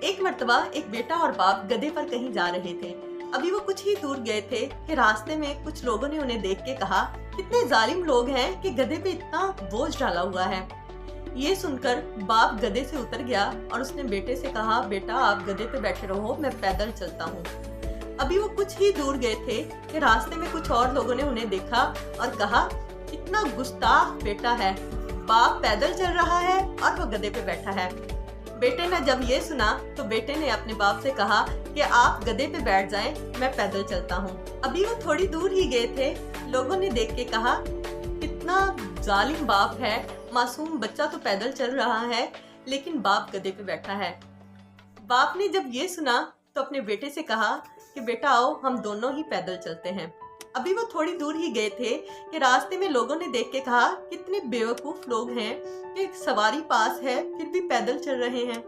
एक मर्तबा एक बेटा और बाप गधे पर कहीं जा रहे थे। अभी वो कुछ ही दूर गए थे कि रास्ते में कुछ लोगों ने उन्हें देख के कहा, कितने जालिम लोग हैं कि गधे पे इतना बोझ डाला हुआ है। ये सुनकर बाप गधे से उतर गया और उसने बेटे से कहा, बेटा आप गधे पे बैठे रहो, मैं पैदल चलता हूँ। अभी वो कुछ ही दूर गए थे कि रास्ते में कुछ और लोगों ने उन्हें देखा और कहा, कितना गुस्ताख बेटा है, बाप पैदल चल रहा है और वो गधे पे बैठा है। बेटे ने जब ये सुना तो बेटे ने अपने बाप से कहा कि आप गधे पे बैठ जाएं, मैं पैदल चलता हूँ। अभी वो थोड़ी दूर ही गए थे, लोगों ने देख के कहा, कितना जालिम बाप है, मासूम बच्चा तो पैदल चल रहा है लेकिन बाप गधे पे बैठा है। बाप ने जब ये सुना तो अपने बेटे से कहा कि बेटा आओ हम दोनों ही पैदल चलते हैं। अभी वो थोड़ी दूर ही गए थे कि रास्ते में लोगों ने देख के कहा, कितने बेवकूफ लोग हैं कि सवारी पास है फिर भी पैदल चल रहे हैं।